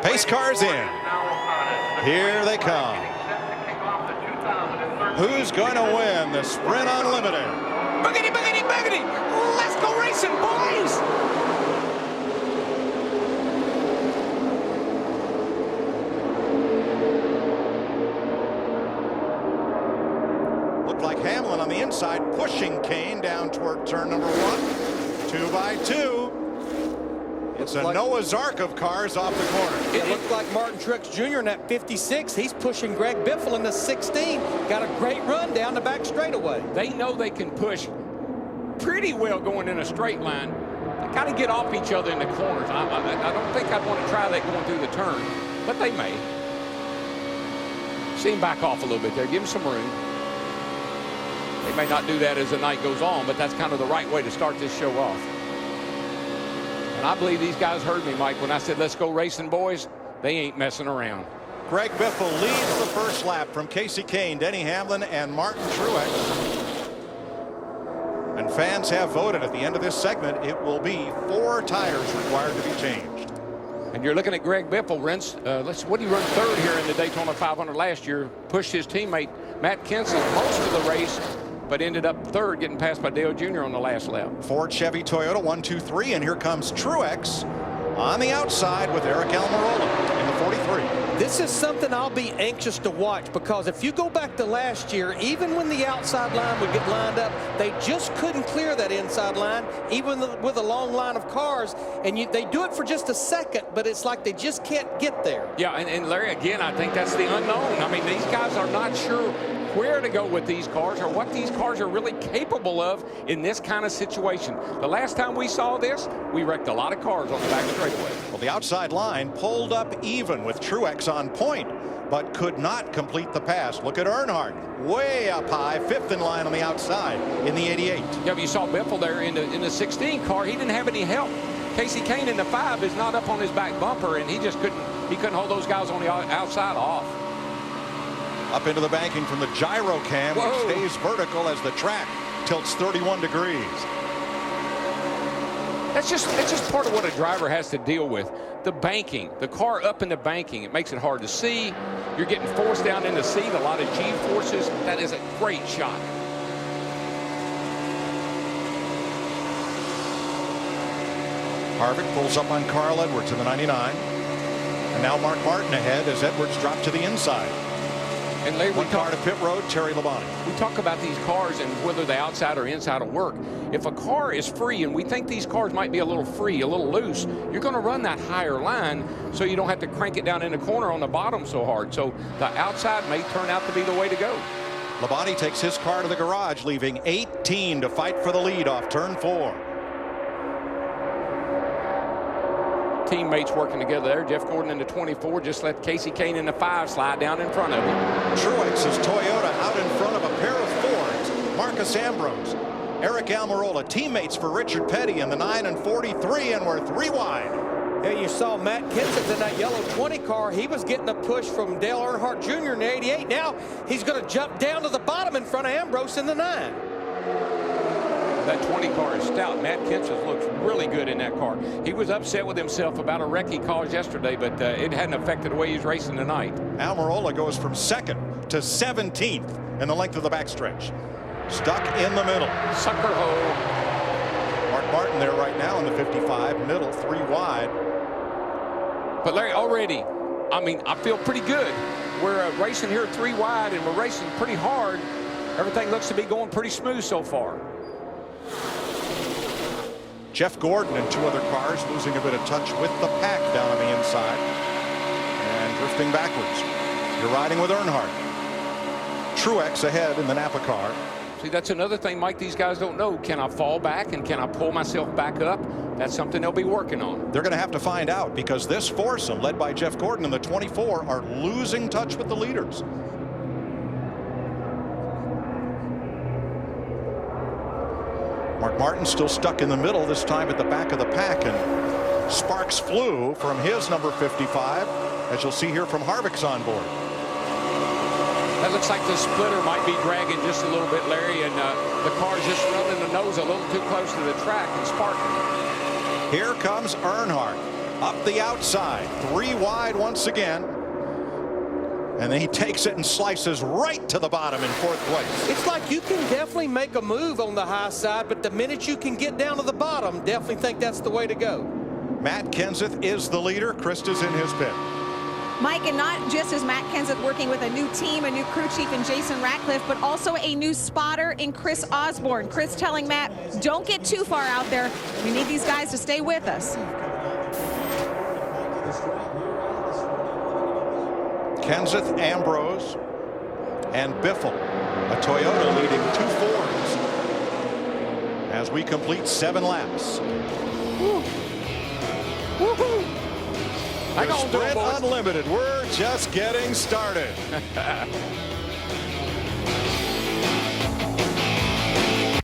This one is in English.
Pace cars in. Here they come. Who's going to win the Sprint Unlimited? Boogity, boogity, boogity. Let's go racing, boys. Looked like Hamlin on the inside pushing Kane down toward turn number 1. 2 by 2. It's a Noah's Ark of cars off the corner. It looked like Martin Truex Jr. in that 56. He's pushing Greg Biffle in the 16. Got a great run down the back straightaway. They know they can push pretty well going in a straight line. They got to get off each other in the corners. I don't think I'd want to try that going through the turn, but they may. See him back off a little bit there. Give him some room. They may not do that as the night goes on, but that's kind of the right way to start this show off. And I believe these guys heard me, Mike, when I said, let's go racing, boys. They ain't messing around. Greg Biffle leads the first lap from Kasey Kahne, Denny Hamlin, and Martin Truex. And fans have voted at the end of this segment. It will be 4 tires required to be changed. And you're looking at Greg Biffle. What did he run third here in the Daytona 500 last year? Pushed his teammate Matt Kenseth most of the race, but ended up third, getting passed by Dale Jr. on the last lap. Ford, Chevy, Toyota, 1, 2, 3, and here comes Truex on the outside with Eric Almirola in the 43. This is something I'll be anxious to watch, because if you go back to last year, even when the outside line would get lined up, they just couldn't clear that inside line, even with a long line of cars. And they do it for just a second, but it's like they just can't get there. Yeah, and Larry, again, I think that's the unknown. I mean, these guys are not sure where to go with these cars or what these cars are really capable of in this kind of situation. The last time we saw this, we wrecked a lot of cars on the back straightaway. Well, the outside line pulled up even with Truex on point, but could not complete the pass. Look at Earnhardt, way up high, 5th in line on the outside in the 88. Yeah, but you saw Biffle there in the 16 car. He didn't have any help. Kasey Kahne in the 5 is not up on his back bumper, and he couldn't hold those guys on the outside off. Up into the banking from the gyro cam, which stays vertical as the track tilts 31 degrees. It's just part of what a driver has to deal with. The banking, the car up in the banking, it makes it hard to see. You're getting forced down in the seat, a lot of G forces. That is a great shot. Harvick pulls up on Carl Edwards in the 99. And now Mark Martin ahead as Edwards dropped to the inside. And Larry, one car to pit road, Terry Labonte. We talk about these cars and whether the outside or inside will work. If a car is free, and we think these cars might be a little free, a little loose, you're going to run that higher line so you don't have to crank it down in the corner on the bottom so hard. So the outside may turn out to be the way to go. Labonte takes his car to the garage, leaving 18 to fight for the lead off turn 4. Teammates working together there. Jeff Gordon in the 24 just let Kasey Kahne in the 5 slide down in front of him. Truex's Toyota out in front of a pair of Fords. Marcus Ambrose, Eric Almirola, teammates for Richard Petty in the 9 and 43, and we're 3 wide. Yeah, you saw Matt Kenseth in that yellow 20 car. He was getting a push from Dale Earnhardt Jr. in the 88. Now he's going to jump down to the bottom in front of Ambrose in the 9. That 20 car is stout. Matt Kenseth looks really good in that car. He was upset with himself about a wreck he caused yesterday, but it hadn't affected the way he's racing tonight. Almirola goes from 2nd to 17th in the length of the backstretch. Stuck in the middle. Sucker hole. Mark Martin there right now in the 55, middle, 3 wide. But Larry, already, I mean, I feel pretty good. We're racing here 3 wide, and we're racing pretty hard. Everything looks to be going pretty smooth so far. Jeff Gordon and 2 other cars losing a bit of touch with the pack down on the inside and drifting backwards. You're riding with Earnhardt. Truex ahead in the Napa car. See, that's another thing, Mike, these guys don't know. Can I fall back and can I pull myself back up? That's something they'll be working on. They're going to have to find out, because this foursome led by Jeff Gordon in the 24 are losing touch with the leaders. Mark Martin still stuck in the middle, this time at the back of the pack, and sparks flew from his number 55, as you'll see here from Harvick's on board. That looks like the splitter might be dragging just a little bit, Larry, and the car's just running the nose a little too close to the track and sparking. Here comes Earnhardt. Up the outside, 3 wide once again. And then he takes it and slices right to the bottom in 4th place. It's like you can definitely make a move on the high side, but the minute you can get down to the bottom, definitely think that's the way to go. Matt Kenseth is the leader. Krista's in his pit. Mike, and not just is Matt Kenseth working with a new team, a new crew chief in Jason Ratcliffe, but also a new spotter in Chris Osborne. Chris telling Matt, don't get too far out there. We need these guys to stay with us. Kenseth, Ambrose, and Biffle. A Toyota leading 2 Fords as we complete 7 laps. Hang on, Sprint boys. Unlimited. We're just getting started.